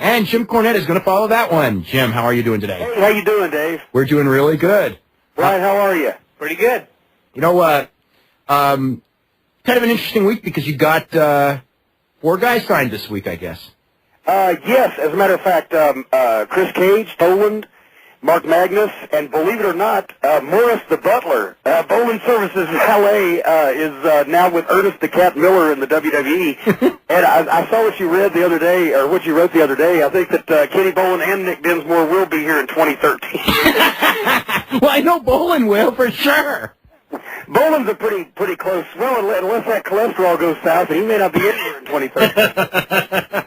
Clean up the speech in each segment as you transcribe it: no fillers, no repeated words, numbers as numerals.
And Jim Cornette is going to follow that one. Jim, how are you doing today? Hey, how you doing, Dave? We're doing really good. Right, how are you? Pretty good. You know what? Kind of an interesting week because you got 4 guys signed this week, I guess. Yes, as a matter of fact, Chris Cage, Poland, Mark Magnus, and believe it or not, Morris the Butler. Bowling Services in L.A. Is now with Ernest the Cat Miller in the WWE. And I saw what you read the other day, or what you wrote the other day. I think that Kenny Bolin and Nick Dinsmore will be here in 2013. Well, I know Bolin will, for sure. Bolin's a pretty close. Well, unless that cholesterol goes south, he may not be in here in 2013.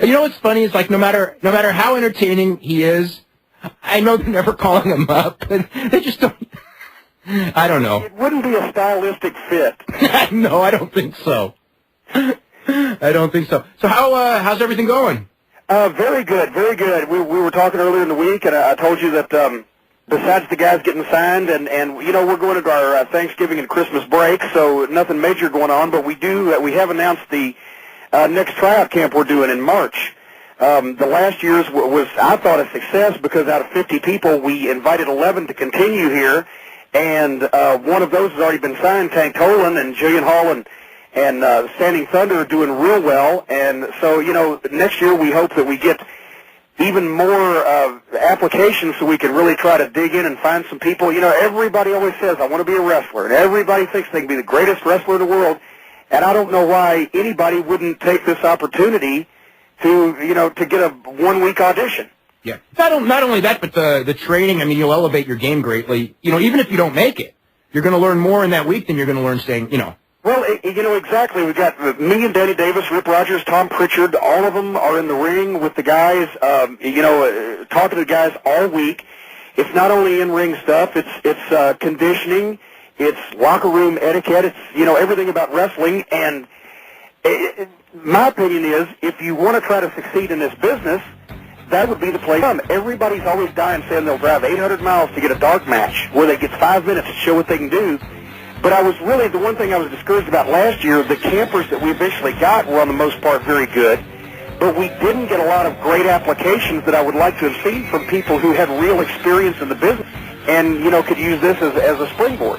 You know what's funny? It's like no matter how entertaining he is, I know they're never calling him up, and they just don't. I don't know. It wouldn't be a stylistic fit. No, I don't think so. I don't think so. So how's everything going? Very good, very good. We were talking earlier in the week, and I told you that besides the guys getting signed, and you know, we're going into our Thanksgiving and Christmas break, so nothing major going on. But we have announced the next tryout camp we're doing in March. The last year's was, I thought, a success because out of 50 people, we invited 11 to continue here, and one of those has already been signed. Tank Tolan and Jillian Hall and Standing Thunder are doing real well, and so, you know, next year we hope that we get even more applications so we can really try to dig in and find some people. You know, everybody always says, I want to be a wrestler, and everybody thinks they can be the greatest wrestler in the world, and I don't know why anybody wouldn't take this opportunity to, you know, to get a 1-week audition. Yeah. Not only that, but the training, I mean, you'll elevate your game greatly. You know, even if you don't make it, you're going to learn more in that week than you're going to learn staying, you know. Well, you know, exactly. We've got me and Danny Davis, Rip Rogers, Tom Pritchard. All of them are in the ring with the guys, you know, talking to the guys all week. It's not only in-ring stuff. It's conditioning. It's locker room etiquette. It's, you know, everything about wrestling. And my opinion is, if you want to try to succeed in this business, that would be the place. Everybody's always dying saying they'll drive 800 miles to get a dark match where they get 5 minutes to show what they can do. But I was really, the one thing I was discouraged about last year, the campers that we eventually got were on the most part very good, but we didn't get a lot of great applications that I would like to have seen from people who had real experience in the business and, you know, could use this as a springboard.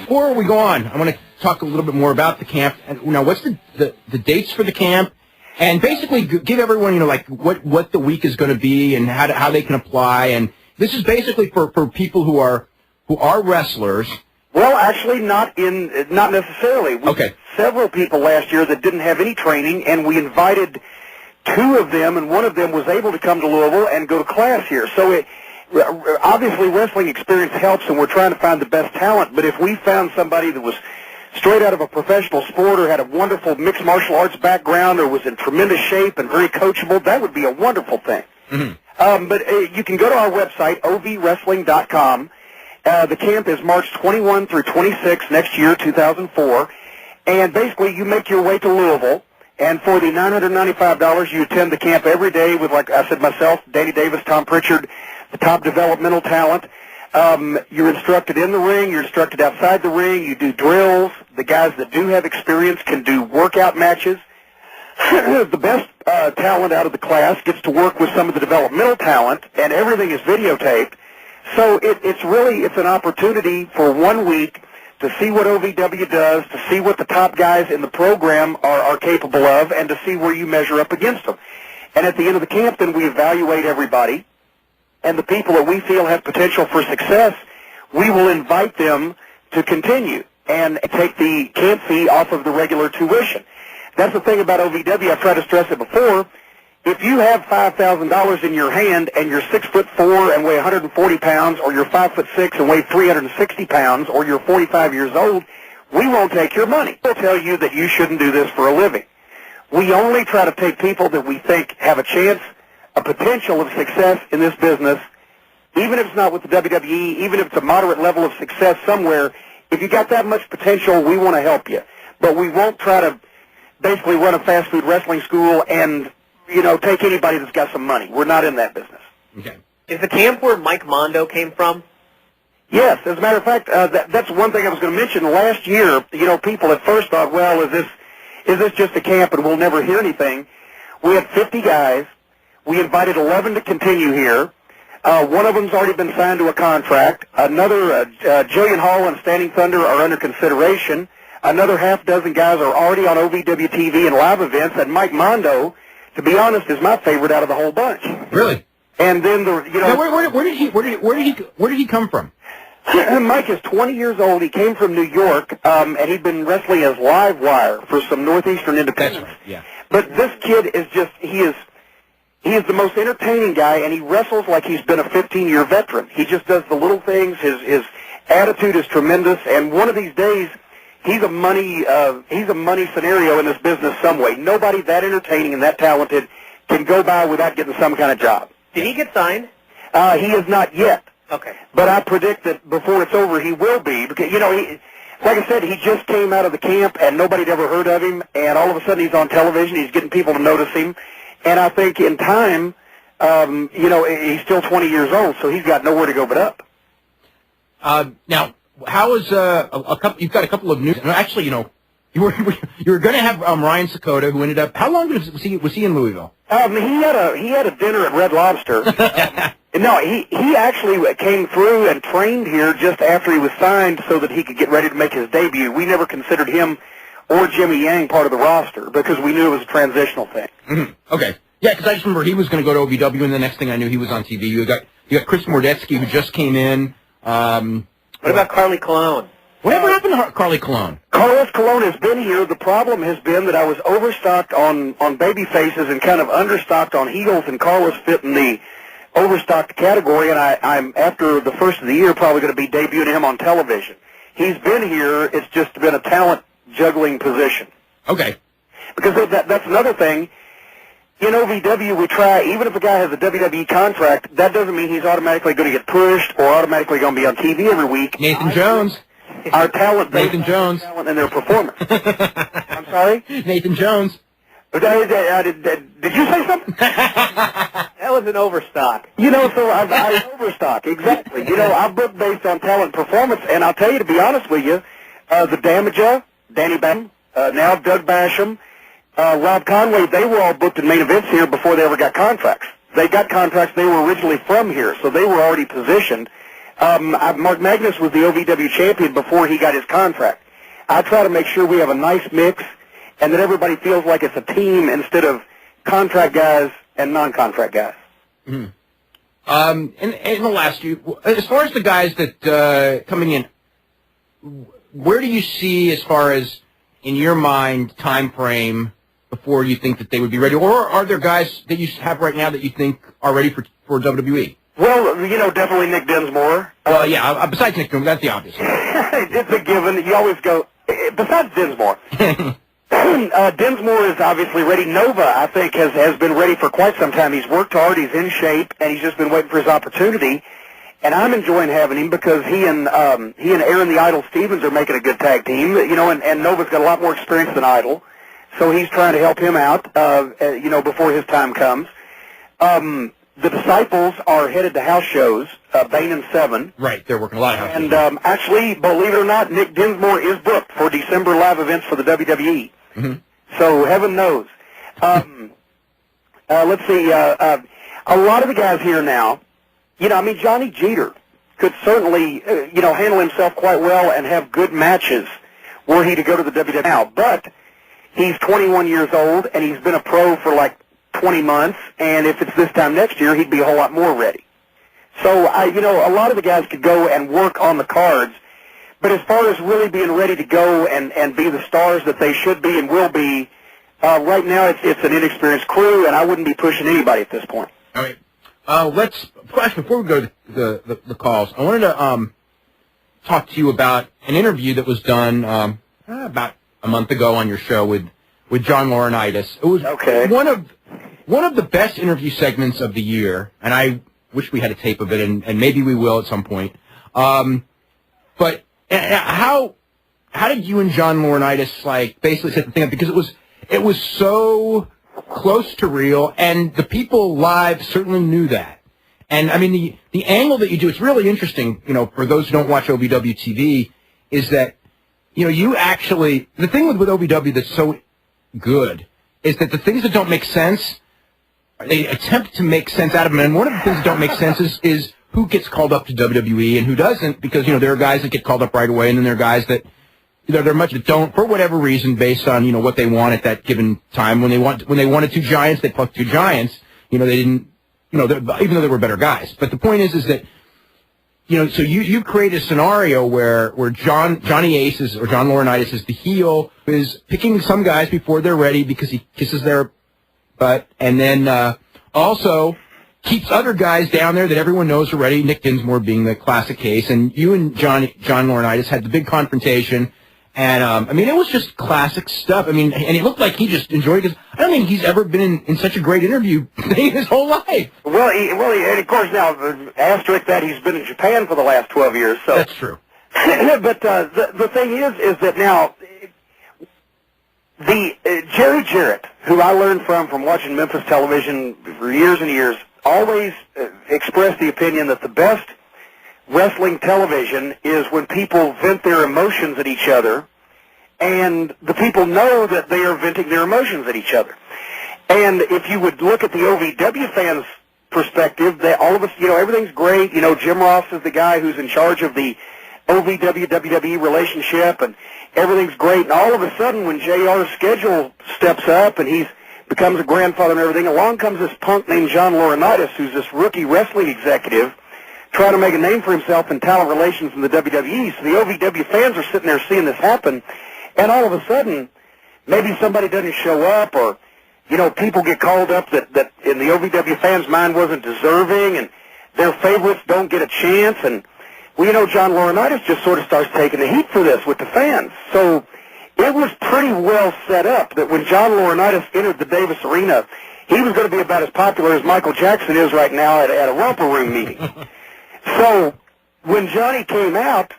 Before we go on, I want to talk a little bit more about the camp. And, you know, what's the dates for the camp? And basically give everyone, you know, like what the week is going to be and how they can apply. And this is basically for people who are wrestlers. Well, actually, not necessarily. We had several people last year that didn't have any training, and we invited 2 of them, and one of them was able to come to Louisville and go to class here. So obviously, wrestling experience helps, and we're trying to find the best talent. But if we found somebody that was straight out of a professional sport or had a wonderful mixed martial arts background or was in tremendous shape and very coachable, that would be a wonderful thing. Mm-hmm. But you can go to our website, ovwrestling.com. The camp is March 21 through 26 next year, 2004. And basically, you make your way to Louisville, and for the $995, you attend the camp every day with, like I said, myself, Danny Davis, Tom Pritchard, the top developmental talent. You're instructed in the ring. You're instructed outside the ring. You do drills. The guys that do have experience can do workout matches. The best talent out of the class gets to work with some of the developmental talent, and everything is videotaped. So it's an opportunity for 1 week to see what OVW does, to see what the top guys in the program are capable of, and to see where you measure up against them. And at the end of the camp, then we evaluate everybody, and the people that we feel have potential for success, we will invite them to continue and take the camp fee off of the regular tuition. That's the thing about OVW. I've tried to stress it before. If you have $5,000 in your hand and you're 6'4" and weigh 140 pounds, or you're 5'6" and weigh 360 pounds, or you're 45 years old, we won't take your money. We'll tell you that you shouldn't do this for a living. We only try to take people that we think have a chance, a potential of success in this business, even if it's not with the WWE, even if it's a moderate level of success somewhere. If you got that much potential, we want to help you. But we won't try to basically run a fast food wrestling school and, you know, take anybody that's got some money. We're not in that business. Okay. Is the camp where Mike Mondo came from? Yes. As a matter of fact, that's one thing I was going to mention. Last year, you know, people at first thought, well, is this just a camp and we'll never hear anything? We had 50 guys. We invited 11 to continue here. One of them's already been signed to a contract. Another, Jillian Hall and Standing Thunder are under consideration. Another half dozen guys are already on OVW TV and live events. And Mike Mondo, to be honest, is my favorite out of the whole bunch. Really? And then now, where did he come from? Mike is 20 years old. He came from New York, and he'd been wrestling as Live Wire for some Northeastern independents. That's right, yeah. But this kid is just, he is the most entertaining guy, and he wrestles like he's been a 15-year veteran. He just does the little things. His attitude is tremendous, and one of these days, he's a money scenario in this business some way. Nobody that entertaining and that talented can go by without getting some kind of job. Did he get signed? He is not yet. Okay. But I predict that before it's over, he will be. Because, like I said, he just came out of the camp, and nobody'd ever heard of him, and all of a sudden he's on television. He's getting people to notice him. And I think in time, he's still 20 years old, so he's got nowhere to go but up. Now, how is you've got a couple of news. Actually, you were going to have Ryan Sakota, who ended up. How long was he in Louisville? He had a dinner at Red Lobster. No, he actually came through and trained here just after he was signed, so that he could get ready to make his debut. We never considered him or Jimmy Yang part of the roster because we knew it was a transitional thing. Mm-hmm. Okay, yeah, because I just remember he was going to go to OVW, and the next thing I knew, he was on TV. You got Chris Mordetsky, who just came in. What about Carly Colon? Whatever happened to Carly Colon? Carlos Colon has been here. The problem has been that I was overstocked on baby faces and kind of understocked on heels, and Carlos fit in the overstocked category, and I'm after the first of the year probably going to be debuting him on television. He's been here. It's just been a talent juggling position. Okay. Because that's another thing. In OVW, we try, even if a guy has a WWE contract, that doesn't mean he's automatically going to get pushed or automatically going to be on TV every week. Nathan Jones. Our talent, Nathan Jones. Talent and their performance. I'm sorry? Nathan Jones. Did you say something? That was an overstock. So I overstock, exactly. I book based on talent and performance, and I'll tell you, to be honest with you, the Damager, Danny Bam, now Doug Basham, Rob Conway, they were all booked in main events here before they ever got contracts. They got contracts, they were originally from here, so they were already positioned. Mark Magnus was the OVW champion before he got his contract. I try to make sure we have a nice mix and that everybody feels like it's a team instead of contract guys and non-contract guys. Mm-hmm. In the last year, as far as the guys that coming in, where do you see, as far as in your mind, time frame before you think that they would be ready, or are there guys that you have right now that you think are ready for WWE? Well, definitely Nick Dinsmore. Well, yeah. Besides Nick Dinsmore, that's the obvious. It's a given. You always go. Besides Dinsmore. Dinsmore is obviously ready. Nova, I think, has been ready for quite some time. He's worked hard, he's in shape, and he's just been waiting for his opportunity. And I'm enjoying having him because he and Aaron the Idol Stevens are making a good tag team. And Nova's got a lot more experience than Idol, so he's trying to help him out. Before his time comes. The Disciples are headed to house shows, Bane and Seven. Right, they're working a lot of house shows. And actually, believe it or not, Nick Dinsmore is booked for December live events for the WWE. Mm-hmm. So heaven knows. Let's see. A lot of the guys here now, Johnny Jeter could certainly, handle himself quite well and have good matches were he to go to the WWE now. But he's 21 years old, and he's been a pro for like 20 months, and if it's this time next year, he'd be a whole lot more ready. So, a lot of the guys could go and work on the cards, but as far as really being ready to go and be the stars that they should be and will be, right now it's an inexperienced crew, and I wouldn't be pushing anybody at this point. All right. Before we go to the calls, I wanted to talk to you about an interview that was done about a month ago on your show with John Laurinaitis. It was one of the best interview segments of the year, and I wish we had a tape of it, and maybe we will at some point. But how did you and John Laurinaitis basically set the thing up? Because it was so close to real, and the people live certainly knew that. And I mean the angle that you do, it's really interesting. For those who don't watch OVW TV, is that you actually, the thing with OVW that's so good is that the things that don't make sense, they attempt to make sense out of them. And one of the things that don't make sense is who gets called up to WWE and who doesn't, because, there are guys that get called up right away, and then there are guys that, there are much that don't, for whatever reason, based on, what they want at that given time. When they wanted two giants, they plucked two giants. They didn't, even though they were better guys. But the point is that, so you create a scenario where Johnny Ace or John Laurinaitis is the heel, is picking some guys before they're ready because he kisses their butt, and then also keeps other guys down there that everyone knows are ready, Nick Dinsmore being the classic case. And you and John Laurinaitis had the big confrontation. And, it was just classic stuff. And it looked like he just enjoyed it. I don't think he's ever been in such a great interview thing his whole life. Well, and of course now, asterisk that he's been in Japan for the last 12 years. So that's true. But the thing is that now, Jerry Jarrett, who I learned from watching Memphis television for years and years, always expressed the opinion that the best wrestling television is when people vent their emotions at each other, and the people know that they are venting their emotions at each other. And if you would look at the OVW fans' perspective, all of us, everything's great. Jim Ross is the guy who's in charge of the OVW-WWE relationship, and everything's great. And all of a sudden, when JR's schedule steps up and he becomes a grandfather and everything, along comes this punk named John Laurinaitis, who's this rookie wrestling executive, trying to make a name for himself in talent relations in the WWE. So the OVW fans are sitting there seeing this happen, and all of a sudden, maybe somebody doesn't show up, or, people get called up that in the OVW fans' mind wasn't deserving, and their favorites don't get a chance, and, John Laurinaitis just sort of starts taking the heat for this with the fans. So it was pretty well set up that when John Laurinaitis entered the Davis Arena, he was going to be about as popular as Michael Jackson is right now at a romper room meeting. So when Johnny came out,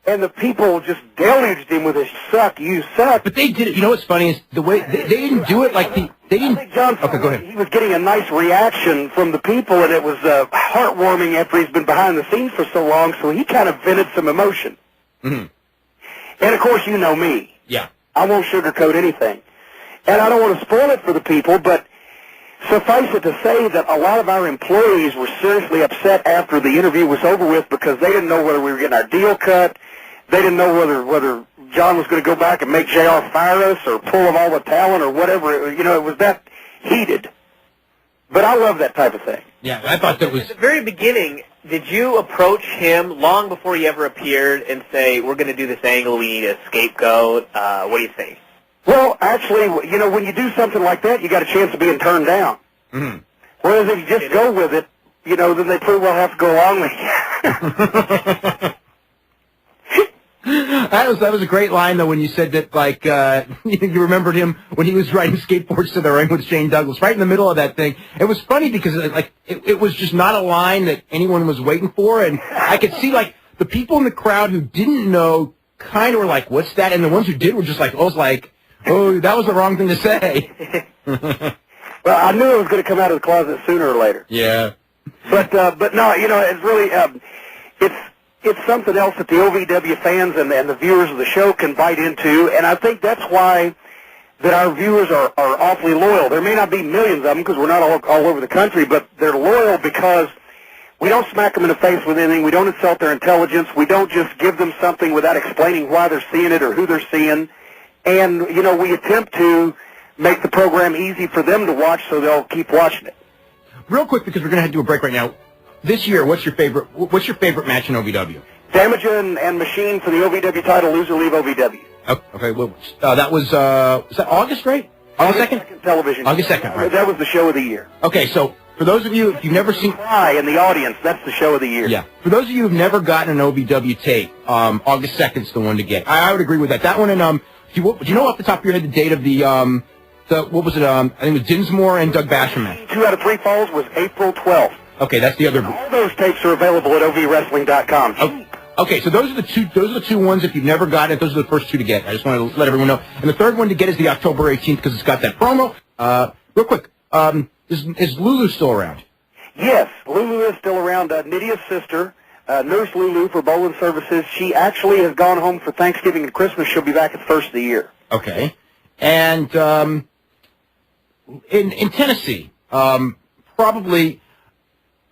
and the people just deluged him with a "suck, you suck." But they did it. What's funny is the way they didn't do it like they didn't. I think John, okay, go ahead. He was getting a nice reaction from the people, and it was heartwarming after he's been behind the scenes for so long. So he kind of vented some emotion. Mm-hmm. And of course, you know me. Yeah. I won't sugarcoat anything, and I don't want to spoil it for the people, but suffice it to say that a lot of our employees were seriously upset after the interview was over with because they didn't know whether we were getting our deal cut. They didn't know whether John was going to go back and make JR fire us or pull him all the talent or whatever. It was that heated. But I love that type of thing. Yeah, I thought that was... At the very beginning, did you approach him long before he ever appeared and say, we're going to do this angle, we need a scapegoat? What do you think? Well, actually, when you do something like that, you got a chance of being turned down. Mm-hmm. Whereas if you just go with it, then they pretty well have to go along with you. That was a great line, though, when you said that, you remembered him when he was riding skateboards to the ring with Shane Douglas, right in the middle of that thing. It was funny because, it was just not a line that anyone was waiting for, and I could see, the people in the crowd who didn't know kind of were like, what's that? And the ones who did were just like, oh, that was the wrong thing to say. Well, I knew it was going to come out of the closet sooner or later. Yeah. But no, it's really, it's something else that the OVW fans and the viewers of the show can bite into, and I think that's why that our viewers are awfully loyal. There may not be millions of them because we're not all over the country, but they're loyal because we don't smack them in the face with anything. We don't insult their intelligence. We don't just give them something without explaining why they're seeing it or who they're seeing. And, we attempt to make the program easy for them to watch so they'll keep watching it. Real quick, because we're going to have to do a break right now. This year, what's your favorite match in OVW? Damage and Machine for the OVW title, loser leave OVW. Oh, okay, well, that was that August, right? August 2nd? Television. August 2nd, right. That was the show of the year. Okay, so for those of you, if you've never seen... Cry in the audience, that's the show of the year. Yeah. For those of you who've never gotten an OVW tape, August 2nd's the one to get. I would agree with that. That one, and do you know off the top of your head the date of the what was it, I think it was Dinsmore and Doug Basham match? 2 out of 3 falls was April 12th. Okay, that's the other... All those tapes are available at ovwrestling.com. Okay, so those are the two ones, if you've never gotten it, those are the first two to get. I just want to let everyone know. And the third one to get is the October 18th because it's got that promo. Real quick, is Lulu still around? Yes, Lulu is still around. Nydia's sister, Nurse Lulu for Bowling Services, she actually has gone home for Thanksgiving and Christmas. She'll be back at the first of the year. Okay. And in Tennessee, probably,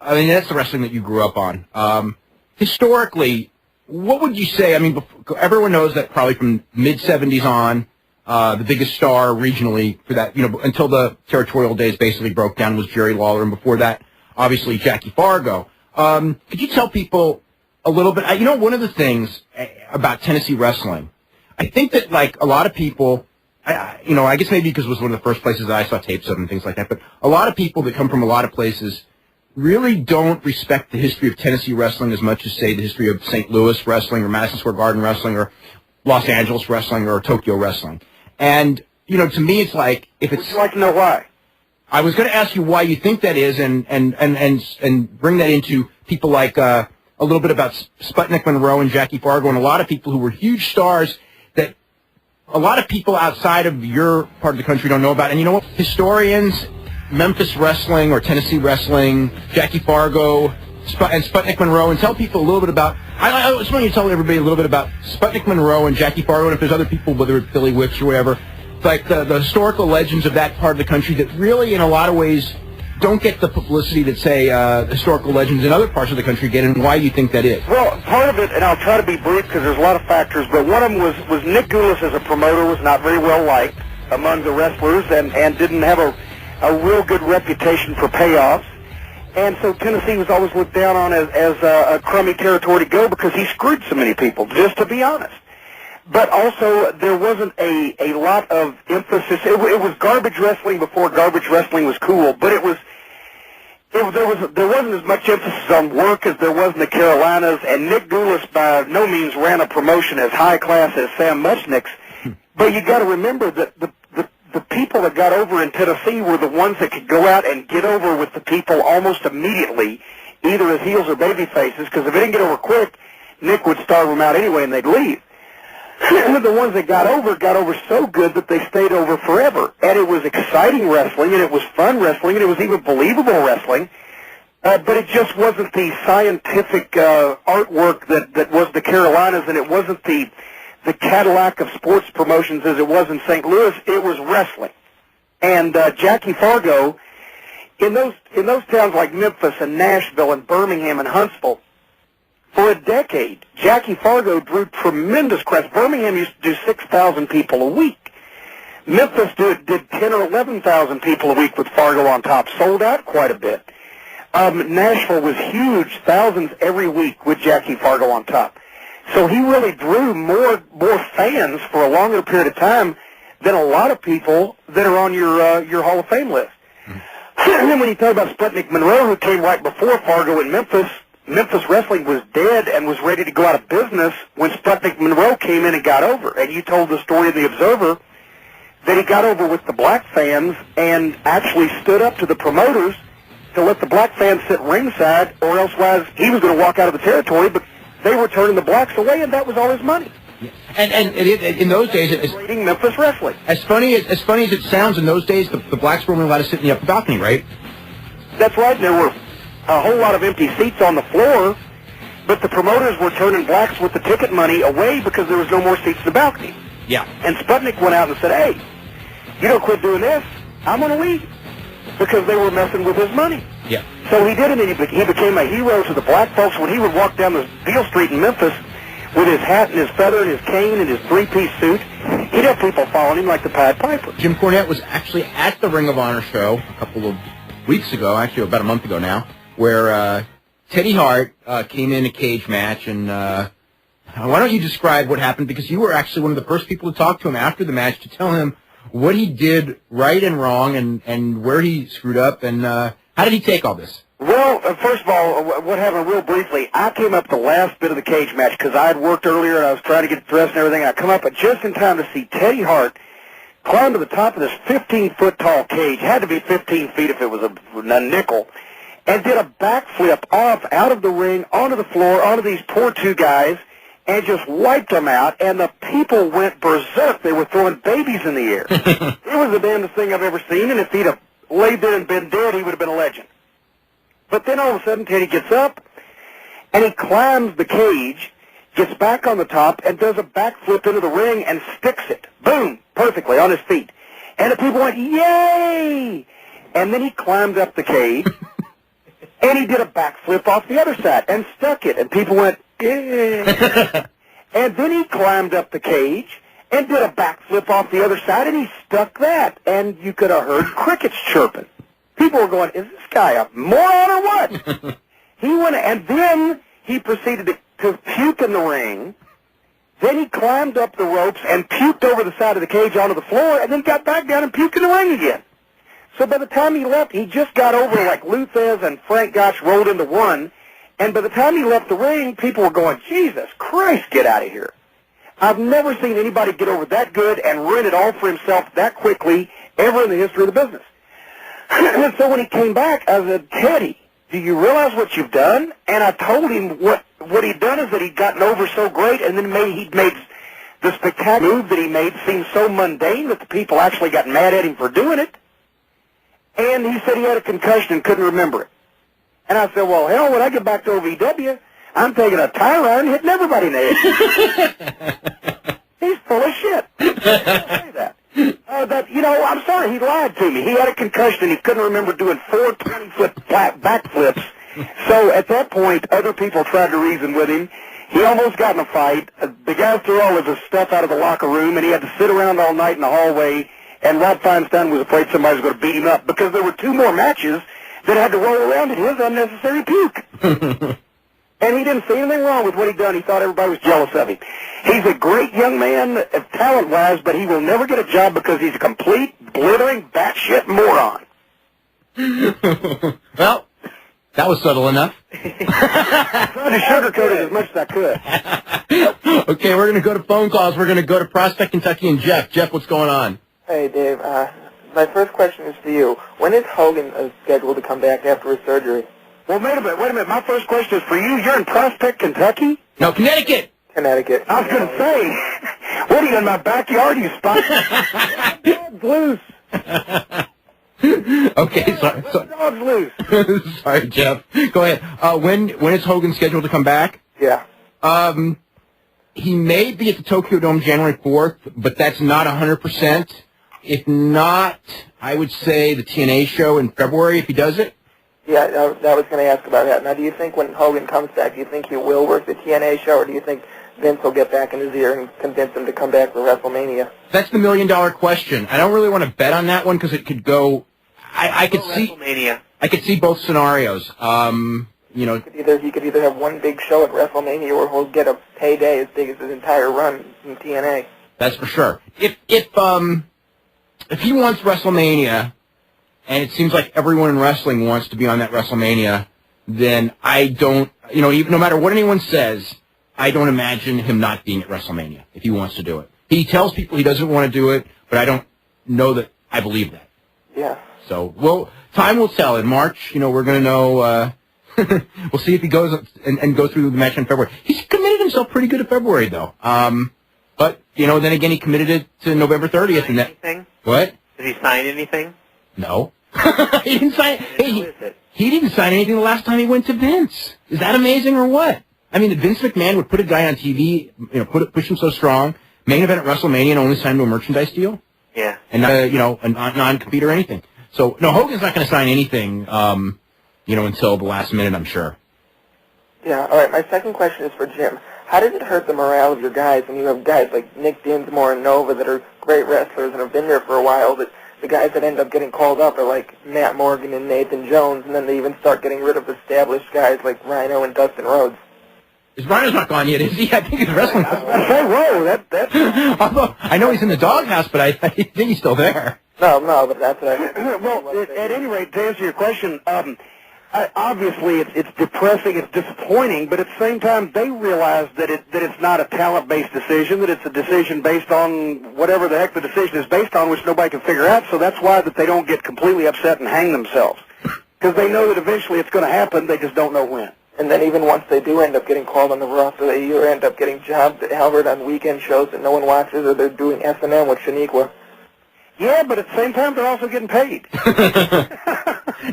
I mean, that's the wrestling that you grew up on. Historically, what would you say? I mean, everyone knows that probably from mid-'70s on, the biggest star regionally for that, until the territorial days basically broke down was Jerry Lawler, and before that, obviously, Jackie Fargo. Could you tell people a little bit? One of the things about Tennessee wrestling, I think that, like, a lot of people, I guess maybe because it was one of the first places that I saw tapes of and things like that, but a lot of people that come from a lot of places really don't respect the history of Tennessee wrestling as much as, say, the history of St. Louis wrestling or Madison Square Garden wrestling or Los Angeles wrestling or Tokyo wrestling. And, to me, it's like, if it's... Would you like to know why? I was going to ask you why you think that is and bring that into people like a little bit about Sputnik Monroe and Jackie Fargo and a lot of people who were huge stars that a lot of people outside of your part of the country don't know about. And you know what? Historians, Memphis wrestling or Tennessee wrestling, Jackie Fargo, and Sputnik Monroe, and tell people a little bit about... I just want you to tell everybody a little bit about Sputnik Monroe and Jackie Fargo, and if there's other people, whether it's Billy Wicks or whatever, like the historical legends of that part of the country that really, in a lot of ways, don't get the publicity that, say, historical legends in other parts of the country get, and why you think that is. Well, part of it, and I'll try to be brief because there's a lot of factors, but one of them was Nick Goulas as a promoter was not very well liked among the wrestlers and didn't have a real good reputation for payoffs. And so Tennessee was always looked down on as a crummy territory to go because he screwed so many people, just to be honest. But also, there wasn't a lot of emphasis. It was garbage wrestling before garbage wrestling was cool, but there wasn't as much emphasis on work as there was in the Carolinas, and Nick Goulas by no means ran a promotion as high class as Sam Muchnick's. But you got to remember that the people that got over in Tennessee were the ones that could go out and get over with the people almost immediately, either as heels or baby faces, because if they didn't get over quick, Nick would starve them out anyway and they'd leave. And the ones that got over so good that they stayed over forever. And it was exciting wrestling, and it was fun wrestling, and it was even believable wrestling. But it just wasn't the scientific artwork that was the Carolinas, and it wasn't the Cadillac of sports promotions as it was in St. Louis. It was wrestling. And Jackie Fargo, in those towns like Memphis and Nashville and Birmingham and Huntsville, for a decade, Jackie Fargo drew tremendous crowds. Birmingham used to do 6,000 people a week. Memphis did 10 or 11,000 people a week with Fargo on top, sold out quite a bit. Nashville was huge, thousands every week with Jackie Fargo on top. So he really drew more fans for a longer period of time than a lot of people that are on your Hall of Fame list. And then when you talk about Sputnik Monroe, who came right before Fargo in Memphis wrestling was dead and was ready to go out of business when Sputnik Monroe came in and got over. And you told the story in The Observer that he got over with the black fans and actually stood up to the promoters to let the black fans sit ringside, or else he was going to walk out of the territory, but they were turning the blacks away, and that was all his money. And in those days, it's rating Memphis wrestling. As funny as it sounds, in those days, the blacks were only allowed to sit in the upper balcony, right? That's right. There were a whole lot of empty seats on the floor, but the promoters were turning blacks with the ticket money away because there was no more seats in the balcony. Yeah. And Sputnik went out and said, "Hey, you don't quit doing this, I'm going to leave," because they were messing with his money. Yeah. So he did it, and he became a hero to the black folks. When he would walk down the Beale Street in Memphis with his hat and his feather and his cane and his three-piece suit, he'd have people following him like the Pied Piper. Jim Cornette was actually at the Ring of Honor show a couple of weeks ago, actually about a month ago now, where Teddy Hart came in a cage match, and why don't you describe what happened, because you were actually one of the first people to talk to him after the match to tell him what he did right and wrong and where he screwed up, and how did he take all this? Well, first of all, what happened real briefly, I came up the last bit of the cage match because I had worked earlier and I was trying to get dressed and everything. I come up just in time to see Teddy Hart climb to the top of this 15-foot tall cage, had to be 15 feet if it was a nickel, and did a backflip out of the ring, onto the floor, onto these poor two guys, and just wiped them out, and the people went berserk. They were throwing babies in the air. It was the damnedest thing I've ever seen, and if he'd have laid there and been dead, he would have been a legend. But then all of a sudden, Teddy gets up, and he climbs the cage, gets back on the top, and does a backflip into the ring and sticks it. Boom, perfectly, on his feet. And the people went, yay! And then he climbed up the cage, and he did a backflip off the other side and stuck it. And people went, yay! And then he climbed up the cage and did a backflip off the other side, and he stuck that. And you could have heard crickets chirping. People were going, is this guy a moron or what? He went, and then he proceeded to puke in the ring. Then he climbed up the ropes and puked over the side of the cage onto the floor, and then got back down and puked in the ring again. So by the time he left, he just got over like Luthez and Frank Gotch rolled into one. And by the time he left the ring, people were going, Jesus Christ, get out of here. I've never seen anybody get over that good and ruin it all for himself that quickly ever in the history of the business. And so when he came back, I said, Teddy, do you realize what you've done? And I told him what he'd done is that he'd gotten over so great, and then he'd made the spectacular move that he made seem so mundane that the people actually got mad at him for doing it. And he said he had a concussion and couldn't remember it. And I said, well, hell, when I get back to OVW, I'm taking a tire iron and hitting everybody in the head. He's full of shit. Say that. I'm sorry, he lied to me. He had a concussion and he couldn't remember doing 4 20-foot backflips. So at that point, other people tried to reason with him. He almost got in a fight. The guy threw all of his stuff out of the locker room, and he had to sit around all night in the hallway, and Rob Feinstein was afraid somebody was going to beat him up because there were 2 more matches that had to roll around in his unnecessary puke. And he didn't see anything wrong with what he'd done. He thought everybody was jealous of him. He's a great young man, talent-wise, but he will never get a job because he's a complete, blithering, batshit moron. Well, that was subtle enough. I tried to sugarcoat it as much as I could. Okay, we're going to go to phone calls. We're going to go to Prospect, Kentucky, and Jeff. Jeff, what's going on? Hey, Dave. My first question is for you. When is Hogan scheduled to come back after his surgery? Well, wait a minute. My first question is for you. You're in Prospect, Kentucky? No, Connecticut. Connecticut. I was going to say, what are you in my backyard, you spot? Dog's loose. Okay, sorry. Dog's loose. Sorry, Jeff. Go ahead. When is Hogan scheduled to come back? Yeah. He may be at the Tokyo Dome January 4th, but that's not 100%. If not, I would say the TNA show in February if he does it. Yeah, I was going to ask about that. Now, do you think when Hogan comes back, do you think he will work the TNA show, or do you think Vince will get back in his ear and convince him to come back for WrestleMania? That's the million-dollar question. I don't really want to bet on that one because it could go. I could see. WrestleMania. I could see both scenarios. He could either have one big show at WrestleMania, or he'll get a payday as big as his entire run in TNA. That's for sure. If he wants WrestleMania, and it seems like everyone in wrestling wants to be on that WrestleMania, then I don't, even no matter what anyone says, I don't imagine him not being at WrestleMania if he wants to do it. He tells people he doesn't want to do it, but I don't know that I believe that. Yeah. So, time will tell. In March, we're going to know, we'll see if he goes and go through the match in February. He's committed himself pretty good to February, though. But, then again, he committed it to November 30th. Anything? What? Did he sign anything? No. He didn't sign. He didn't sign anything the last time he went to Vince. Is that amazing or what? I mean, Vince McMahon would put a guy on TV, push him so strong, main event at WrestleMania, and only sign him to a merchandise deal. Yeah. And not, a non-compete or anything. So no, Hogan's not going to sign anything, until the last minute, I'm sure. Yeah. All right. My second question is for Jim. How does it hurt the morale of your guys when you have guys like Nick Dinsmore and Nova that are great wrestlers and have been there for a while, but the guys that end up getting called up are like Matt Morgan and Nathan Jones, and then they even start getting rid of established guys like Rhino and Dustin Rhodes? Rhino's not gone yet, is he? I think he's wrestling. Hey, whoa, that's... Although, I know he's in the doghouse, but I think he's still there. No, but that's what I... Well, at any rate, to answer your question, obviously it's depressing, it's disappointing, but at the same time, they realize that it's not a talent-based decision, that it's a decision based on whatever the heck the decision is based on, which nobody can figure out, so that's why that they don't get completely upset and hang themselves. Because they know that eventually it's going to happen, they just don't know when. And then even once they do end up getting called on the roster, they either end up getting jobs at Halbert on weekend shows that no one watches, or they're doing S&M with Shaniqua. Yeah, but at the same time, they're also getting paid.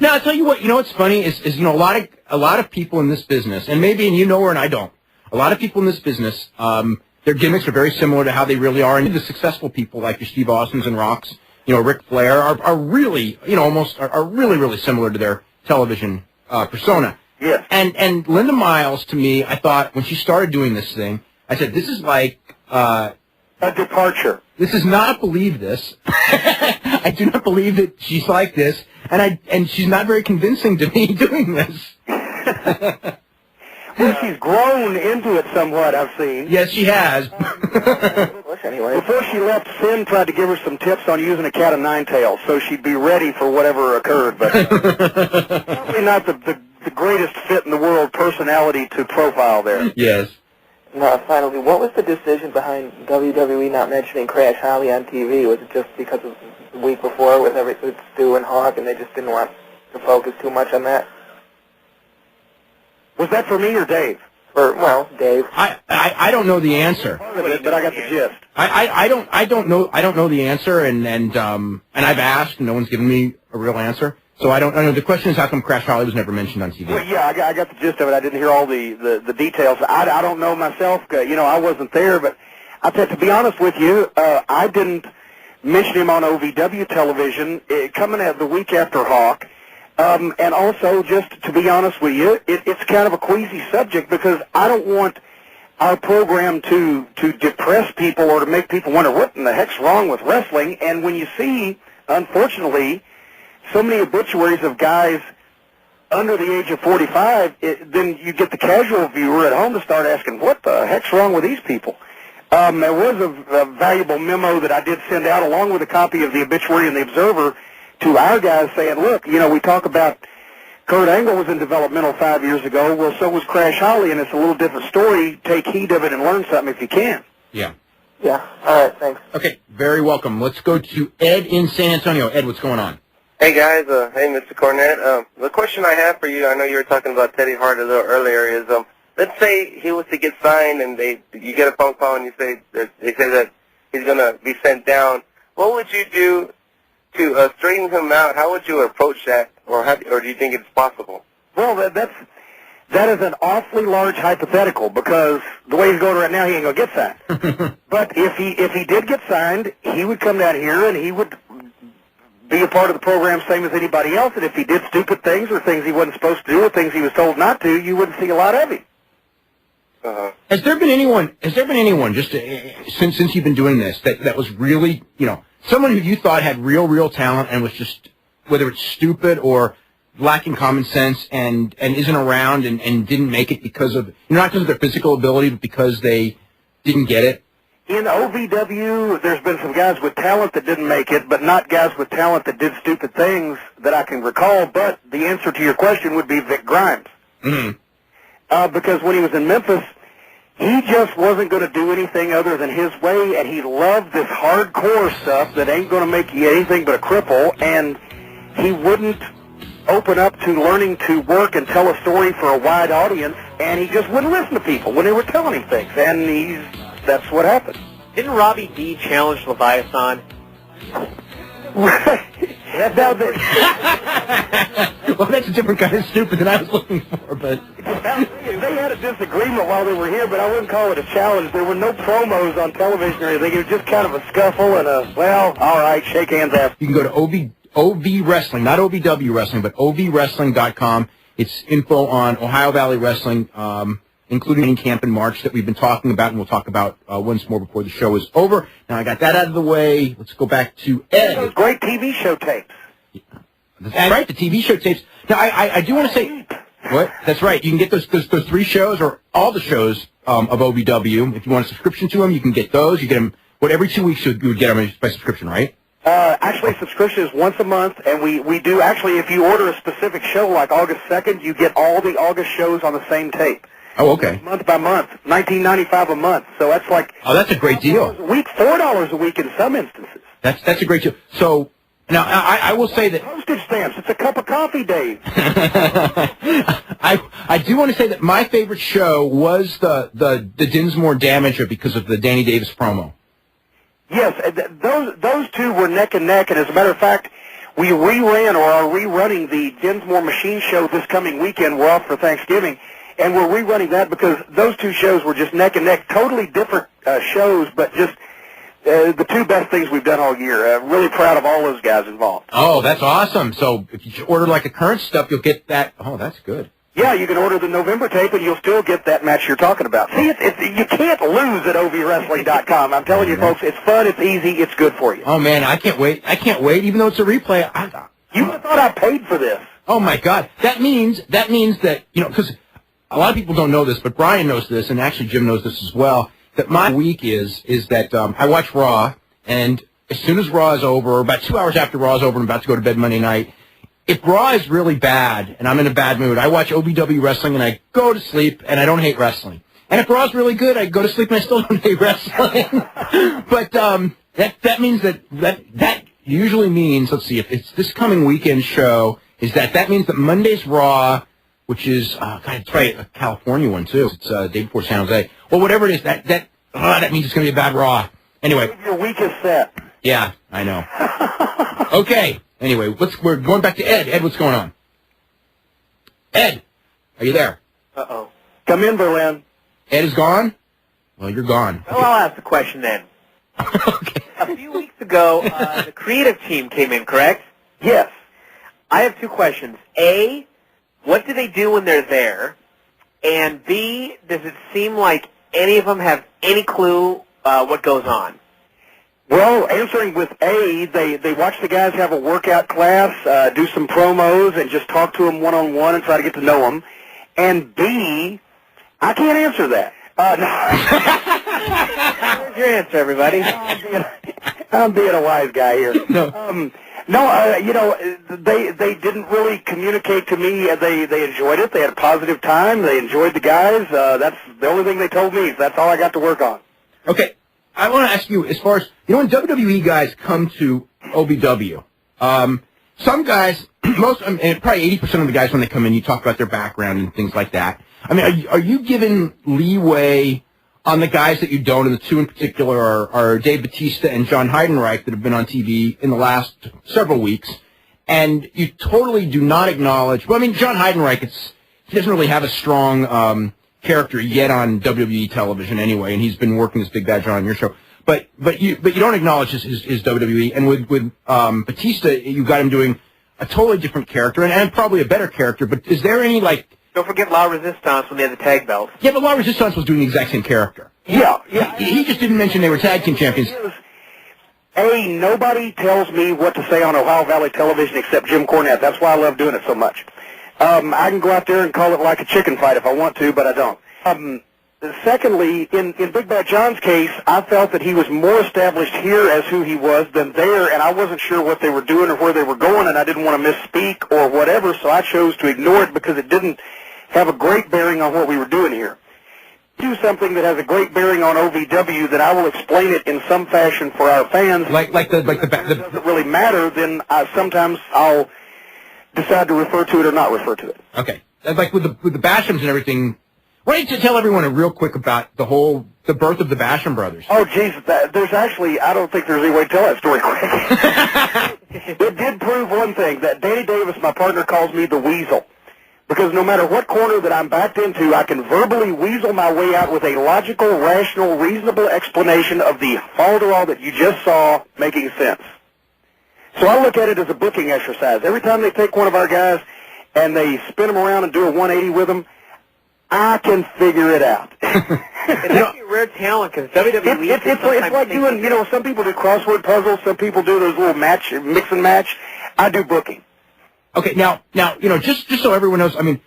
Now, I'll tell you what, what's funny is a lot of people in this business, and maybe you know her and I don't, a lot of people in this business, their gimmicks are very similar to how they really are, and the successful people like your Steve Austins and Rocks, Ric Flair are really, almost are really, really similar to their television persona. Yes. And Linda Miles, to me, I thought when she started doing this thing, I said, this is like a departure. This is not believe this. I do not believe that she's like this, and she's not very convincing to me doing this. Well, she's grown into it somewhat, I've seen. Yes, she has. Anyway, before she left, Finn tried to give her some tips on using a cat of nine tails, so she'd be ready for whatever occurred. But probably not the greatest fit in the world personality to profile there. Yes. Now, finally, what was the decision behind WWE not mentioning Crash Holly on TV? Was it just because of the week before with Stu and Hawk, and they just didn't want to focus too much on that? Was that for me or Dave? Dave. I don't know the answer. But I got the gist. I don't know the answer, and I've asked, and no one's given me a real answer. So I don't know. The question is, how come Crash Holly was never mentioned on TV? Well, yeah, I got the gist of it. I didn't hear all the details. I don't know myself. I wasn't there, but to be honest with you, I didn't mention him on OVW television coming out the week after Hawk. And also, just to be honest with you, it's kind of a queasy subject because I don't want our program to depress people or to make people wonder what in the heck's wrong with wrestling. And when you see, unfortunately, so many obituaries of guys under the age of 45, then you get the casual viewer at home to start asking, what the heck's wrong with these people? There was a valuable memo that I did send out along with a copy of the obituary in the Observer to our guys saying, look, we talk about Kurt Angle was in developmental 5 years ago. Well, so was Crash Holly, and it's a little different story. Take heed of it and learn something if you can. Yeah. Yeah. All right, thanks. Okay, very welcome. Let's go to Ed in San Antonio. Ed, what's going on? Hey, guys. Hey, Mr. Cornette. The question I have for you, I know you were talking about Teddy Hart a little earlier, is let's say he was to get signed and you get a phone call and they say that he's going to be sent down. What would you do to straighten him out? How would you approach that, or do you think it's possible? Well, that is an awfully large hypothetical because the way he's going right now, he ain't going to get signed. But if he did get signed, he would come down here and he would be a part of the program same as anybody else. And if he did stupid things or things he wasn't supposed to do or things he was told not to, you wouldn't see a lot of him. Has there been anyone just since you've been doing this that was really, someone who you thought had real talent and was just, whether it's stupid or lacking common sense and isn't around and didn't make it because of, not because of their physical ability, but because they didn't get it? In OVW, there's been some guys with talent that didn't make it, but not guys with talent that did stupid things that I can recall. But the answer to your question would be Vic Grimes. Mm-hmm. Because when he was in Memphis, he just wasn't going to do anything other than his way, and he loved this hardcore stuff that ain't going to make you anything but a cripple, and he wouldn't open up to learning to work and tell a story for a wide audience, and he just wouldn't listen to people when they were telling him things, and that's what happened. Didn't Robbie D challenge Leviathan? Well, that's a different kind of stupid than I was looking for, but... They had a disagreement while they were here, but I wouldn't call it a challenge. There were no promos on television or anything. It was just kind of a scuffle and all right, shake hands after. You can go to OV Wrestling, not OVW Wrestling, but OVWrestling.com. It's info on Ohio Valley Wrestling, including camp in March that we've been talking about, and we'll talk about once more before the show is over. Now I got that out of the way. Let's go back to Ed. Those great TV show tapes. That's right, the TV show tapes. Now I do want to say, what? That's right. You can get those 3 shows or all the shows of OVW. If you want a subscription to them, you can get those. You get them every 2 weeks. You would get them by subscription, right? Actually, subscription is once a month, and we do actually. If you order a specific show like August 2nd, you get all the August shows on the same tape. Oh, okay. Month by month, $19.95 a month. So that's like that's a great deal. $4 a week, $4 a week in some instances. That's a great deal. So now I will say that postage stamps. It's a cup of coffee, Dave. I do want to say that my favorite show was the Dinsmore Damager because of the Danny Davis promo. Yes, those two were neck and neck, and as a matter of fact, we reran or are rerunning the Dinsmore Machine show this coming weekend. We're off for Thanksgiving, and we're rerunning that because those two shows were just neck and neck, totally different shows, but just the two best things we've done all year. Really proud of all those guys involved. Oh, that's awesome. So if you order like a current stuff, you'll get that. Oh, that's good. Yeah, you can order the November tape, and you'll still get that match you're talking about. See, you can't lose at ovwrestling.com. I'm telling you, folks, it's fun, it's easy, it's good for you. Oh, man, I can't wait. I can't wait, even though it's a replay. You would have thought I paid for this. Oh, my God. That means that, because a lot of people don't know this, but Brian knows this, and actually Jim knows this as well, that my week is that I watch Raw, and as soon as Raw is over, about 2 hours after Raw is over, I'm about to go to bed Monday night, if Raw is really bad and I'm in a bad mood, I watch OVW wrestling and I go to sleep and I don't hate wrestling. And if Raw's really good, I go to sleep and I still don't hate wrestling. But that means that usually means, let's see, if it's this coming weekend show, that means that Monday's Raw, which is it's right, a California one too. It's day before San Jose. Well, whatever it is, that means it's going to be a bad Raw. Anyway, your week is set. Yeah, I know. Okay. Anyway, we're going back to Ed. Ed, what's going on? Ed, are you there? Uh-oh. Come in, Berlin. Ed is gone? Well, you're gone. Well, I'll ask the question then. Okay. A few weeks ago, the creative team came in, correct? Yes. I have two questions. A, what do they do when they're there? And B, does it seem like any of them have any clue what goes on? Well, answering with A, they watch the guys have a workout class, do some promos, and just talk to them one-on-one and try to get to know them. And B, I can't answer that. No. Here's your answer, everybody. I'm being a wise guy here. No. They didn't really communicate to me. They enjoyed it. They had a positive time. They enjoyed the guys. That's the only thing they told me. That's all I got to work on. Okay. I want to ask you, as far as, when WWE guys come to OVW, some guys, and probably 80% of the guys when they come in, you talk about their background and things like that. I mean, are you given leeway on the guys that you don't, and the two in particular are Dave Bautista and John Heidenreich that have been on TV in the last several weeks, and you totally do not acknowledge, well, I mean, John Heidenreich, he doesn't really have a strong character yet on WWE television anyway, and he's been working as Big Bad John on your show. But you don't acknowledge his WWE, and with Batista, you got him doing a totally different character, and probably a better character. But is there any Don't forget La Resistance when they had the tag belts. Yeah, but La Resistance was doing the exact same character. Yeah. He just didn't mention they were tag team champions. Nobody tells me what to say on Ohio Valley Television except Jim Cornette. That's why I love doing it so much. I can go out there and call it like a chicken fight if I want to, but I don't. Secondly, in Big Bad John's case, I felt that he was more established here as who he was than there, and I wasn't sure what they were doing or where they were going, and I didn't want to misspeak or whatever, so I chose to ignore it because it didn't have a great bearing on what we were doing here. Do something that has a great bearing on OVW, that I will explain it in some fashion for our fans. Like the doesn't really matter, then sometimes I'll decide to refer to it or not refer to it. Okay. Like with the Bashams and everything, why don't you tell everyone real quick about the birth of the Basham brothers? Oh, geez, there's actually, I don't think there's any way to tell that story quick. It did prove one thing, that Danny Davis, my partner, calls me the Weasel. Because no matter what corner that I'm backed into, I can verbally weasel my way out with a logical, rational, reasonable explanation of the falderall that you just saw making sense. So I look at it as a booking exercise. Every time they take one of our guys and they spin them around and do a 180 with them, I can figure it out. It's actually a rare talent because WWE... It's like doing, some people do crossword puzzles, some people do those little mix and match. I do booking. Okay, now, just so everyone knows, I mean,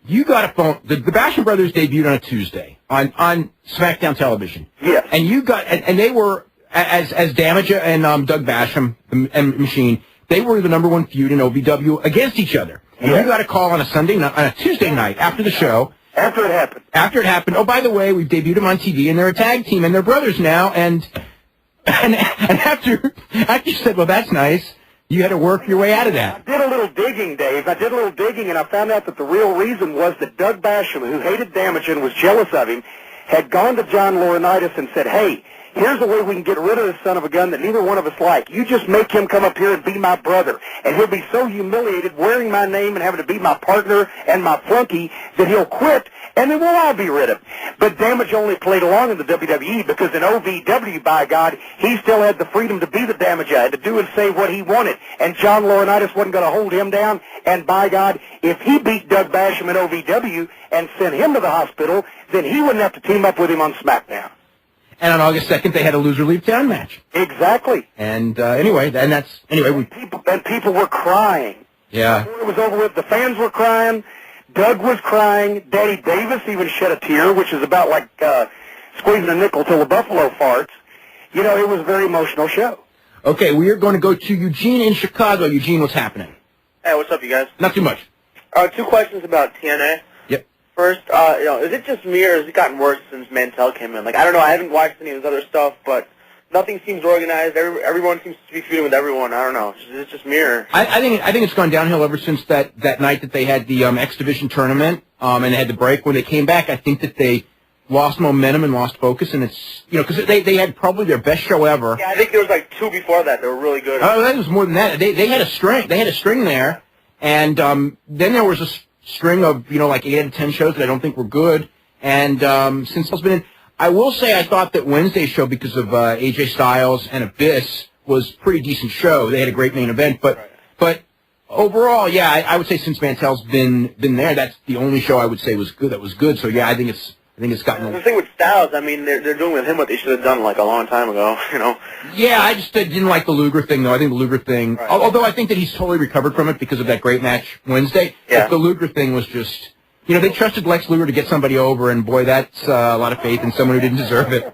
you got a phone. The Basham brothers debuted on a Tuesday on SmackDown Television. Yes. And you got, and they were, as Damaja and Doug Basham and Machine, they were the number one feud in OVW against each other. And you got a call on a Tuesday night after the show. After it happened. After it happened. Oh, by the way, we've debuted them on TV, and they're a tag team, and they're brothers now. And after you said, well, that's nice, you had to work your way out of that. I did a little digging, Dave. I did a little digging, and I found out that the real reason was that Doug Basham, who hated Damage and was jealous of him, had gone to John Laurinaitis and said, hey, here's a way we can get rid of this son of a gun that neither one of us like. You just make him come up here and be my brother, and he'll be so humiliated wearing my name and having to be my partner and my flunky that he'll quit, and then we'll all be rid of him. But Damage only played along in the WWE because in OVW, by God, he still had the freedom to be the Damage guy, to do and say what he wanted, and John Laurinaitis wasn't going to hold him down, and by God, if he beat Doug Basham in OVW and sent him to the hospital, then he wouldn't have to team up with him on SmackDown. And on August 2nd, they had a loser leave town match. Exactly. And people were crying. Yeah. Before it was over with, the fans were crying. Doug was crying. Daddy Davis even shed a tear, which is about like squeezing a nickel till the buffalo farts. You know, it was a very emotional show. Okay, we are going to go to Eugene in Chicago. Eugene, what's happening? Hey, what's up, you guys? Not too much. 2 questions about TNA. Yep. First, is it just me, or has it gotten worse since Mantell came in? Like, I don't know, I haven't watched any of his other stuff, but nothing seems organized. Everyone seems to be feuding with everyone. I don't know. Is it just me, or? I think it's gone downhill ever since that night that they had the X Division tournament, and they had the break. When they came back, I think that they lost momentum and lost focus, and it's, because they had probably their best show ever. Yeah, I think there was like 2 before that. They were really good. Oh, that was more than that. They had a string. They had a string there, and then there was a string of like 8 out of 10 shows that I don't think were good. And since it's been in, I will say I thought that Wednesday's show, because of AJ Styles and Abyss, was a pretty decent show. They had a great main event, but overall, yeah, I would say since Mantell's been there, that's the only show I would say was good. That was good. So yeah, I think it's gotten. The thing with Styles, I mean, they're doing with him what they should have done like a long time ago, Yeah, I just didn't like the Luger thing, though. I think the Luger thing, although I think that he's totally recovered from it because of that great match Wednesday. Yeah. But the Luger thing was just, they trusted Lex Luger to get somebody over, and boy, that's a lot of faith in someone who didn't deserve it.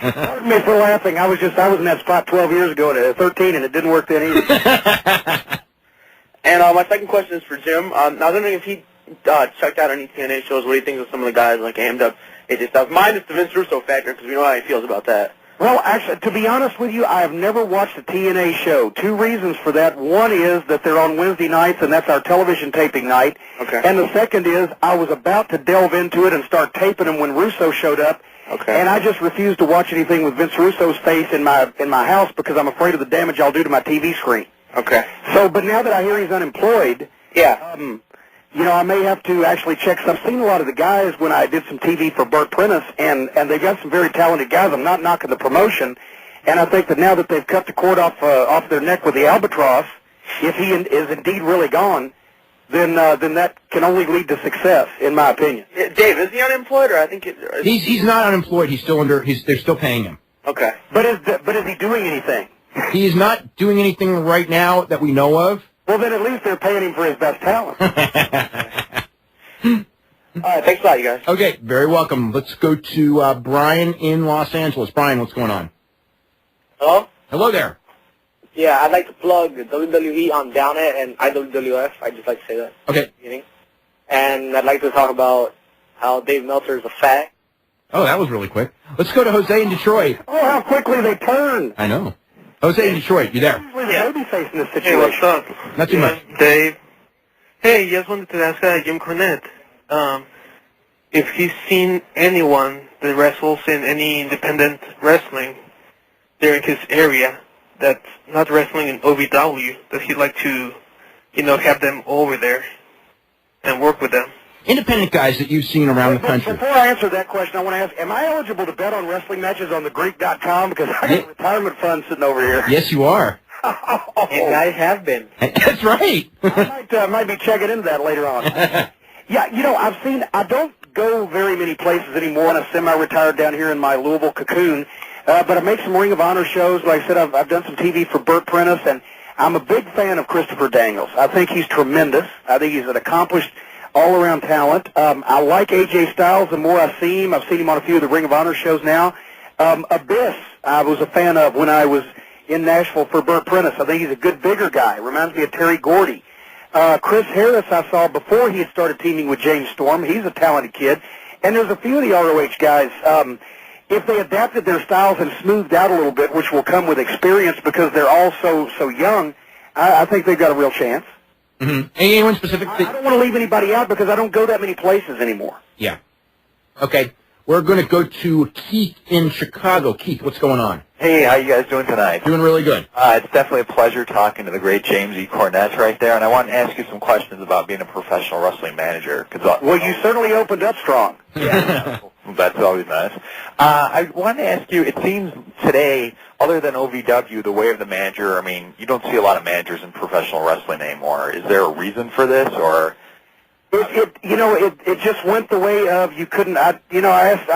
Pardon me for laughing. I was in that spot 12 years ago at 13, and it didn't work then either. And my second question is for Jim. I was wondering if he checked out any TNA shows. What do you think of some of the guys like Amped Up, AJ Styles? Mine is the Vince Russo factor, because we know how he feels about that. Well, actually, to be honest with you, I have never watched a TNA show. 2 reasons for that. One is that they're on Wednesday nights, and that's our television taping night. Okay. And the second is I was about to delve into it and start taping them when Russo showed up. Okay. And I just refused to watch anything with Vince Russo's face in my house because I'm afraid of the damage I'll do to my TV screen. Okay. So, but now that I hear he's unemployed, yeah. I may have to actually check. I've seen a lot of the guys when I did some TV for Burt Prentice, and they've got some very talented guys. I'm not knocking the promotion, and I think that now that they've cut the cord off their neck with the albatross, if he is indeed really gone, then that can only lead to success, in my opinion. Dave, is he unemployed, or I think he's not unemployed. He's still they're still paying him. Okay. But is he doing anything? He is not doing anything right now that we know of. Well, then at least they're paying him for his best talent. All right, thanks a lot, you guys. Okay, very welcome. Let's go to Brian in Los Angeles. Brian, what's going on? Hello? Hello there. Yeah, I'd like to plug WWE on Downit and IWWF. I'd just like to say that. Okay. And I'd like to talk about how Dave Meltzer is a fag. Oh, that was really quick. Let's go to Jose in Detroit. Oh, how quickly they turn. I know. Jose in Detroit, you there? Yeah. Baby face in this situation. Hey, what's up? Not too much. Dave. Hey, just wanted to ask Jim Cornette if he's seen anyone that wrestles in any independent wrestling there in his area that's not wrestling in OVW, that he'd like to, have them over there and work with them. Independent guys that you've seen around the country. Before I answer that question, I want to ask, am I eligible to bet on wrestling matches on thegreek.com? Because I got a retirement fund sitting over here. Yes, you are. You guys have been. That's right. I might be checking into that later on. Yeah, I don't go very many places anymore, and I'm semi-retired down here in my Louisville cocoon. But I make some Ring of Honor shows. Like I said, I've done some TV for Burt Prentice, and I'm a big fan of Christopher Daniels. I think he's tremendous. I think he's an accomplished all-around talent. I like AJ Styles. The more I see him, I've seen him on a few of the Ring of Honor shows now. Abyss, I was a fan of when I was in Nashville for Burt Prentice. I think he's a good, bigger guy. Reminds me of Terry Gordy. Chris Harris I saw before he had started teaming with James Storm. He's a talented kid. And there's a few of the ROH guys. If they adapted their styles and smoothed out a little bit, which will come with experience because they're all so young, I think they've got a real chance. Mm-hmm. Anyone specific? I don't want to leave anybody out because I don't go that many places anymore. Yeah. Okay. We're going to go to Keith in Chicago. Keith, what's going on? Hey, how you guys doing tonight? Doing really good. It's definitely a pleasure talking to the great James E. Cornette right there, and I want to ask you some questions about being a professional wrestling manager. Well, you certainly opened up strong. Yeah, that's always nice. I wanted to ask you, it seems today, other than OVW, the way of the manager, I mean, you don't see a lot of managers in professional wrestling anymore. Is there a reason for this, or... It just went the way of you couldn't. I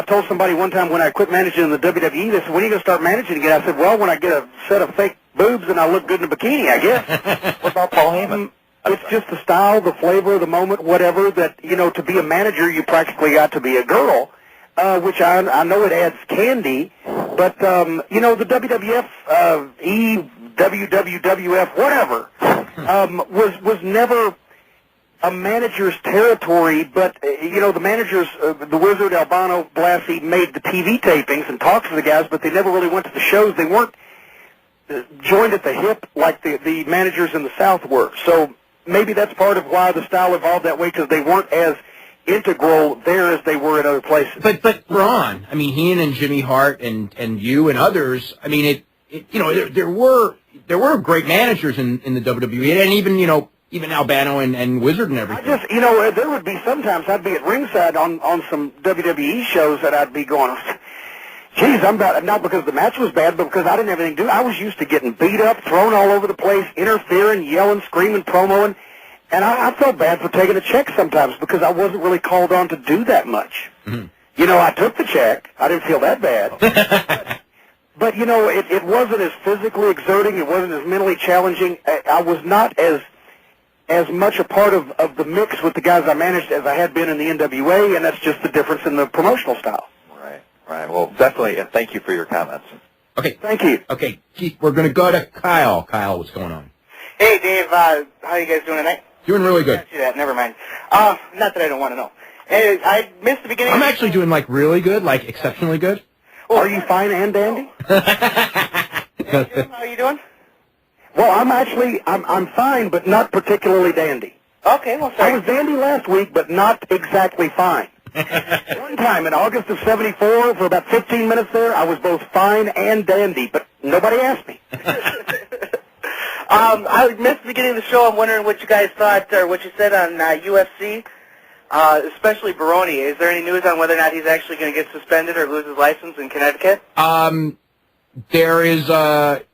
told somebody one time when I quit managing in the WWE, they said, "When are you going to start managing again?" I said, "Well, when I get a set of fake boobs and I look good in a bikini, I guess." What about Paul Heyman? It's just the style, the flavor, the moment, whatever. That to be a manager, you practically got to be a girl, which I know it adds candy, but the WWF, WWF, whatever, was never a manager's territory, but, the managers, the Wizard, Albano, Blassie, made the TV tapings and talked to the guys, but they never really went to the shows. They weren't joined at the hip like the managers in the South were. So maybe that's part of why the style evolved that way, because they weren't as integral there as they were in other places. But Ron, I mean, Heenan and Jimmy Hart and you and others, I mean, there were great managers in the WWE, and even Albano and Wizard and everything. I just, there would be sometimes I'd be at ringside on some WWE shows that I'd be going, geez, not because the match was bad, but because I didn't have anything to do. I was used to getting beat up, thrown all over the place, interfering, yelling, screaming, promoing, and I felt bad for taking a check sometimes because I wasn't really called on to do that much. Mm-hmm. I took the check. I didn't feel that bad. But it wasn't as physically exerting. It wasn't as mentally challenging. I was not as much a part of the mix with the guys I managed as I had been in the NWA, and that's just the difference in the promotional style. Right. Well, definitely, and thank you for your comments. Okay. Thank you. Okay, Keith, we're going to go to Kyle. Kyle, what's going on? Hey, Dave. How you guys doing tonight? Doing really good. I see that. Never mind. Not that I don't want to know. Hey, I missed the beginning. I'm actually doing, really good, exceptionally good. Oh, are you fine and dandy? Jim, how are you doing? Well, I'm fine, but not particularly dandy. Okay, well, sorry. I was dandy last week, but not exactly fine. One time in August of '74, for about 15 minutes there, I was both fine and dandy, but nobody asked me. I missed the beginning of the show. I'm wondering what you guys thought, or what you said on UFC, especially Baroni. Is there any news on whether or not he's actually going to get suspended or lose his license in Connecticut? There is that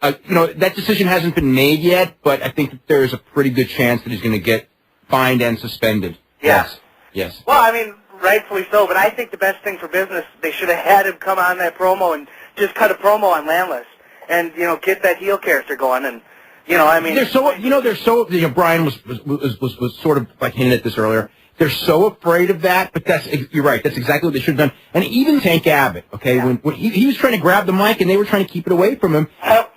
decision hasn't been made yet, but I think that there is a pretty good chance that he's going to get fined and suspended. Yeah. Yes. Well, I mean, rightfully so, but I think the best thing for business, they should have had him come on that promo and just cut a promo on Landless and, get that heel character going. And, I mean... Brian was sort of hinted at this earlier. They're so afraid of that, but you're right. That's exactly what they should have done. And even Tank Abbott, okay, yeah. when he was trying to grab the mic and they were trying to keep it away from him.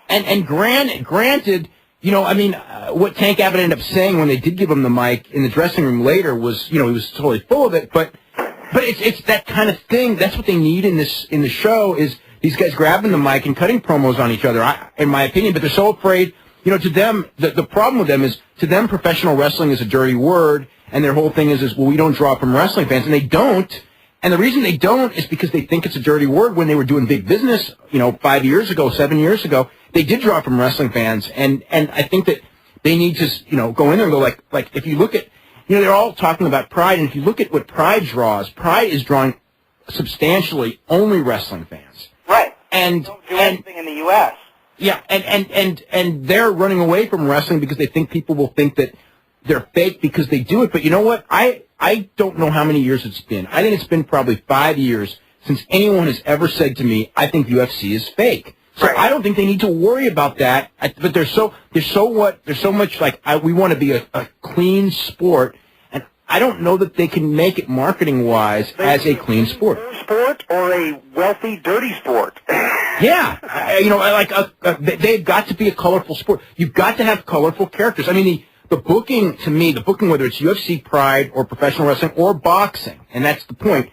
And granted, what Tank Abbott ended up saying when they did give him the mic in the dressing room later was, he was totally full of it. But it's that kind of thing. That's what they need in the show is these guys grabbing the mic and cutting promos on each other. In my opinion, but they're so afraid. To them, the problem with them is to them professional wrestling is a dirty word. And their whole thing is, we don't draw from wrestling fans. And they don't. And the reason they don't is because they think it's a dirty word. When they were doing big business, 5 years ago, 7 years ago, they did draw from wrestling fans. And I think that they need to, go in there and go like if you look at, they're all talking about Pride. And if you look at what Pride draws, Pride is drawing substantially only wrestling fans. Right. And don't do anything in the U.S. Yeah. And they're running away from wrestling because they think people will think that they're fake because they do it. But you know what? I don't know how many years it's been. I think it's been probably 5 years since anyone has ever said to me, I think UFC is fake. So I don't think they need to worry about that. But there's so much we want to be a clean sport, and I don't know that they can make it marketing wise as a clean sport. Sport or a wealthy, dirty sport. Yeah, they've got to be a colorful sport. You've got to have colorful characters. I mean, the booking, to me, whether it's UFC, Pride, or professional wrestling, or boxing, and that's the point,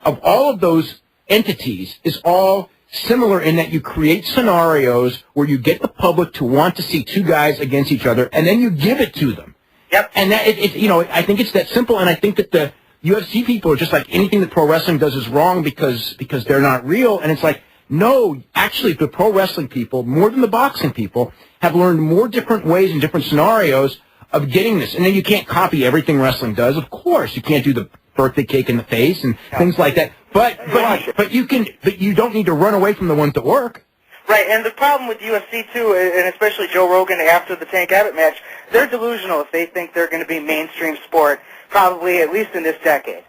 of all of those entities is all similar in that you create scenarios where you get the public to want to see two guys against each other, and then you give it to them. Yep. And that I think it's that simple, and I think that UFC people are just like, anything that pro wrestling does is wrong because they're not real. And it's like, no, actually, the pro wrestling people, more than the boxing people, have learned more different ways and different scenarios of getting this. And then you can't copy everything wrestling does. Of course, you can't do the birthday cake in the face and things like that. But you don't need to run away from the ones that work. Right, and the problem with UFC, too, and especially Joe Rogan after the Tank Abbott match, they're delusional if they think they're going to be mainstream sport, probably at least in this decade.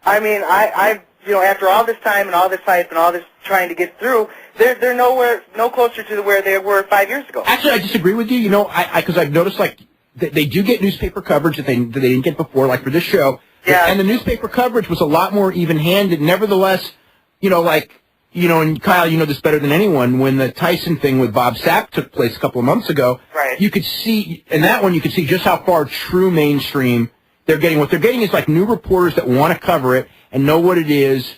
I mean, after all this time and all this hype and all this trying to get through, they're no closer to where they were 5 years ago. Actually, I disagree with you. Because I've noticed, like, they do get newspaper coverage that they didn't get before, like for this show. Yeah. And the newspaper coverage was a lot more even-handed. Nevertheless, and Kyle, you know this better than anyone, when the Tyson thing with Bob Sapp took place a couple of months ago, right. You could see, in that one, you could see just how far true mainstream they're getting. What they're getting is like new reporters that want to cover it and know what it is.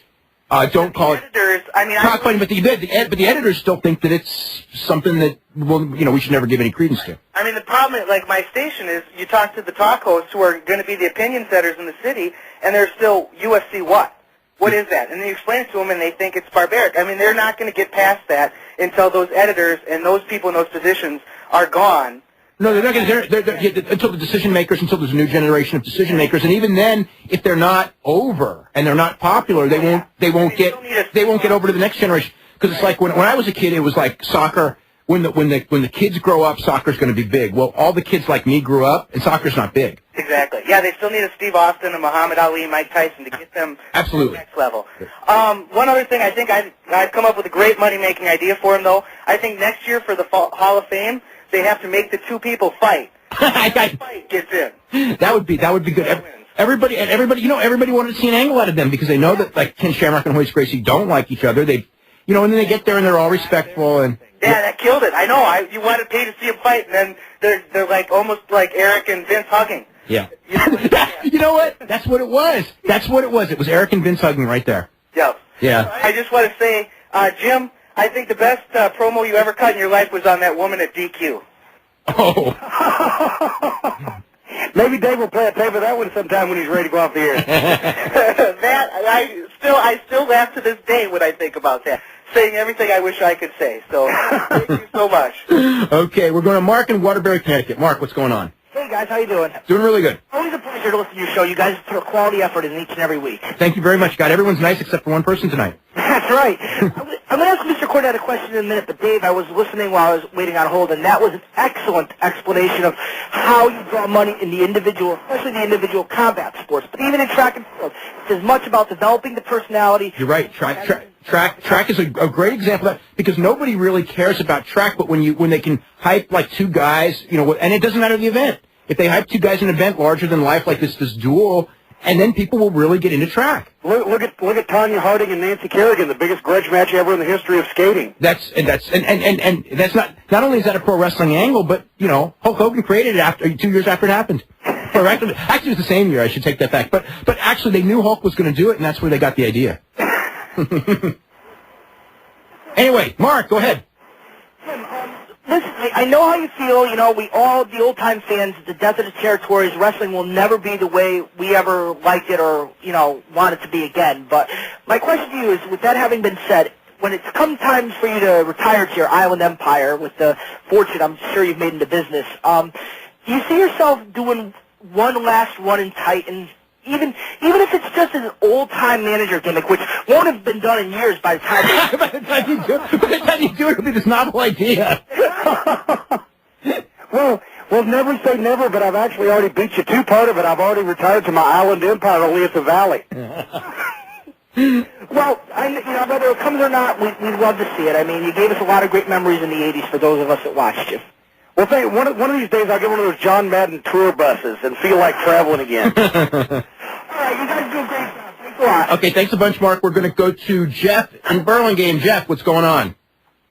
Don't call it. Editors, not funny, but the editors still think that it's something that we should never give any credence to. I mean, the problem, like my station, is you talk to the talk hosts who are going to be the opinion setters in the city, and they're still UFC what? What is that? And then you explain it to them, and they think it's barbaric. I mean, they're not going to get past that until those editors and those people in those positions are gone. No, they're not going to. Until the decision makers, until there's a new generation of decision makers, and even then, if they're not over and they're not popular, they won't get over to the next generation. Because it's like when I was a kid, it was like soccer. When the kids grow up, soccer's going to be big. Well, all the kids like me grew up, and soccer's not big. Exactly. Yeah, they still need a Steve Austin, a Muhammad Ali, Mike Tyson to get them absolutely to the next level. One other thing, I think I've come up with a great money-making idea for him, though. I think next year for the Hall of Fame, they have to make the two people fight. Fight gets in. That would be good. Everybody, everybody wanted to see an angle out of them because they know that like Ken Shamrock and Horace Gracie don't like each other. And then they get there and they're all respectful and. Yeah, that killed it. I know. You wanted to pay to see them fight, and then they're like almost like Eric and Vince hugging. Yeah. You know what? That's what it was. It was Eric and Vince hugging right there. Yeah. Yeah. I just want to say, Jim, I think the best promo you ever cut in your life was on that woman at DQ. Oh. Maybe Dave will play a tape of that one sometime when he's ready to go off the air. I still laugh to this day when I think about that. Saying everything I wish I could say. So, thank you so much. Okay, we're going to Mark in Waterbury, Connecticut. Mark, what's going on? Hey, guys, how you doing? Doing really good. Always a pleasure to listen to your show. You guys put a quality effort in each and every week. Thank you very much. God, everyone's nice except for one person tonight. That's right. I'm going to ask Mr. Cornette a question in a minute, but Dave, I was listening while I was waiting on hold, and that was an excellent explanation of how you draw money in the individual, especially the individual combat sports, but even in track and field. It's as much about developing the personality. You're right. Track is a great example of that because nobody really cares about track, but when they can hype like two guys, and it doesn't matter the event. If they hype two guys in an event larger than life like this duel, and then people will really get into track. Look at Tanya Harding and Nancy Kerrigan, the biggest grudge match ever in the history of skating. That's not only is that a pro wrestling angle, but Hulk Hogan created it 2 years after it happened. Or actually, it was the same year. I should take that back. But actually, they knew Hulk was going to do it, and that's where they got the idea. Anyway, Mark, go ahead. Listen, I know how you feel. We all, the old-time fans, the death of the territories, wrestling will never be the way we ever liked it or, want it to be again. But my question to you is, with that having been said, when it's come time for you to retire to your island empire with the fortune I'm sure you've made in the business, do you see yourself doing one last run in Titans? Even if it's just an old-time manager gimmick, which won't have been done in years by the time by the time you do it, it'll be this novel idea. Well, never say never, but I've actually already beat you to part of it. I've already retired to my island empire, only it's a valley. Well, whether it comes or not, we'd love to see it. I mean, you gave us a lot of great memories in the 80s for those of us that watched you. Well, one of these days I'll get one of those John Madden tour buses and feel like traveling again. All right, you guys do a great job. Thanks a lot. Okay, thanks a bunch, Mark. We're going to go to Jeff in Burlingame. Jeff, what's going on?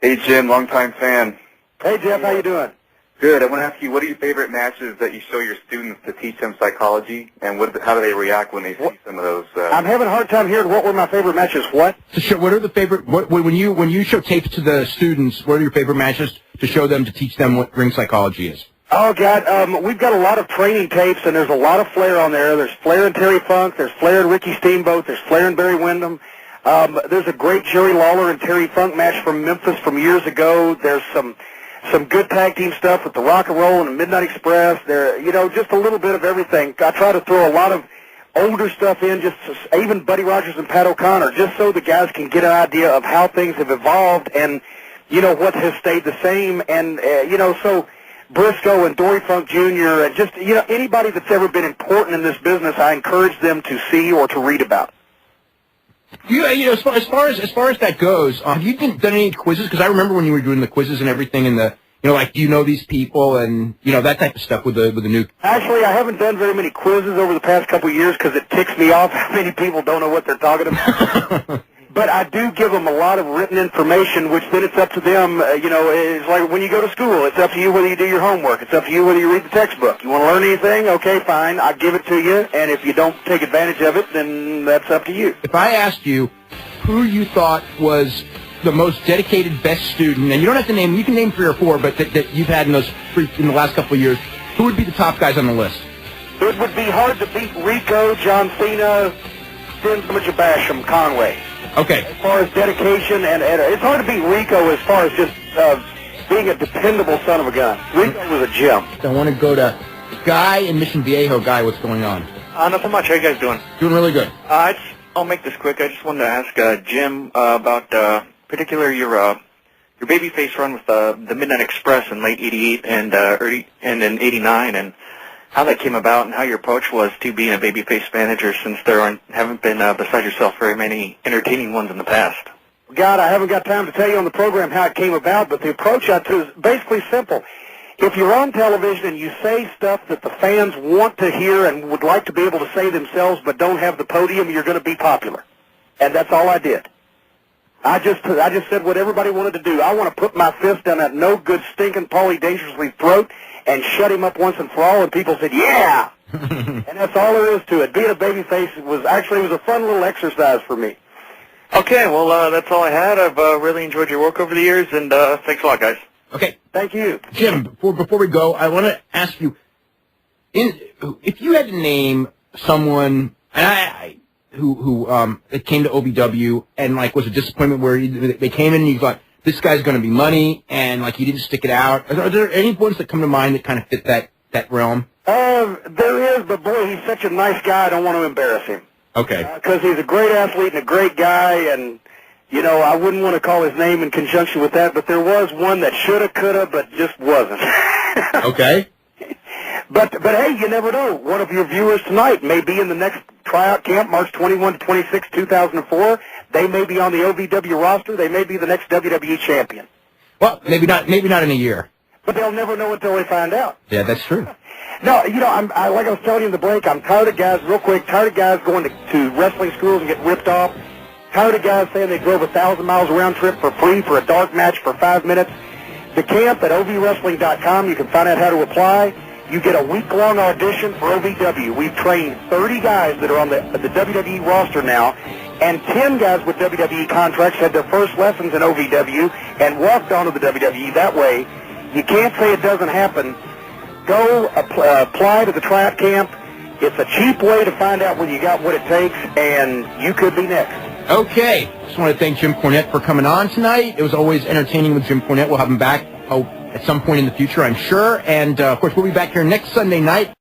Hey, Jim, longtime fan. Hey, Jeff, how you doing? Good. I want to ask you, what are your favorite matches that you show your students to teach them psychology, and how do they react when they see some of those? I'm having a hard time hearing what were my favorite matches. What? What are the favorite? When you show tapes to the students, what are your favorite matches to show them to teach them what ring psychology is? Oh, God, we've got a lot of training tapes, and there's a lot of Flair on there. There's Flair and Terry Funk. There's Flair and Ricky Steamboat. There's Flair and Barry Windham. There's a great Jerry Lawler and Terry Funk match from Memphis from years ago. There's some good tag team stuff with the Rock and Roll and the Midnight Express. There, just a little bit of everything. I try to throw a lot of older stuff in, even Buddy Rogers and Pat O'Connor, just so the guys can get an idea of how things have evolved and, what has stayed the same. And, so Briscoe and Dory Funk Jr. and just, anybody that's ever been important in this business, I encourage them to see or to read about. As far as that goes, have you done any quizzes? Because I remember when you were doing the quizzes and everything, and these people, and that type of stuff with the new. Actually, I haven't done very many quizzes over the past couple of years because it ticks me off how many people don't know what they're talking about. But I do give them a lot of written information, which then it's up to them. It's like when you go to school, it's up to you whether you do your homework. It's up to you whether you read the textbook. You want to learn anything? Okay, fine. I'll give it to you. And if you don't take advantage of it, then that's up to you. If I asked you who you thought was the most dedicated, best student, and you don't have to name, you can name 3 or 4, but that you've had in the last couple of years, who would be the top guys on the list? It would be hard to beat Rico, John Cena, Simmons, Basham, Conway. Okay. As far as dedication, and it's hard to beat Rico as far as just being a dependable son of a gun. Rico was a gem. I want to go to Guy in Mission Viejo. Guy, what's going on? Nothing much. How you guys doing? Doing really good. I'll make this quick. I just wanted to ask Jim about particular your babyface run with the Midnight Express in late '88 and in '89, and how that came about and how your approach was to being a babyface manager, since there haven't been, besides yourself, very many entertaining ones in the past. God, I haven't got time to tell you on the program how it came about, but the approach I took is basically simple. If you're on television and you say stuff that the fans want to hear and would like to be able to say themselves but don't have the podium, you're going to be popular. And that's all I did. I just said what everybody wanted to do. I want to put my fist down that no good, stinking, Paulie Dangerously throat and shut him up once and for all, and people said, yeah! And that's all there is to it. Being a babyface was a fun little exercise for me. Okay, well, that's all I had. I've really enjoyed your work over the years, and thanks a lot, guys. Okay. Thank you. Jim, before we go, I want to ask you, if you had to name someone who came to OVW and, was a disappointment where they came in and you thought, this guy's going to be money, and, he didn't stick it out. Are there any ones that come to mind that kind of fit that realm? There is, but, boy, he's such a nice guy, I don't want to embarrass him. Okay. Because he's a great athlete and a great guy, and, I wouldn't want to call his name in conjunction with that, but there was one that shoulda, coulda, but just wasn't. Okay. But hey, you never know. One of your viewers tonight may be in the next tryout camp, March 21 to 26, 2004. They may be on the OVW roster. They may be the next WWE champion. Well, maybe not in a year. But they'll never know until they find out. Yeah, that's true. No, like I was telling you in the break, I'm tired of guys, real quick, going to wrestling schools and get ripped off. Tired of guys saying they drove 1,000 miles round trip for free for a dark match for 5 minutes. The camp at ovwrestling.com, you can find out how to apply. You get a week-long audition for OVW. We've trained 30 guys that are on the WWE roster now, and 10 guys with WWE contracts had their first lessons in OVW and walked onto the WWE that way. You can't say it doesn't happen. Go apply to the tryout camp. It's a cheap way to find out whether you got what it takes, and you could be next. Okay. Just want to thank Jim Cornette for coming on tonight. It was always entertaining with Jim Cornette. We'll have him back at some point in the future, I'm sure. And, of course, we'll be back here next Sunday night.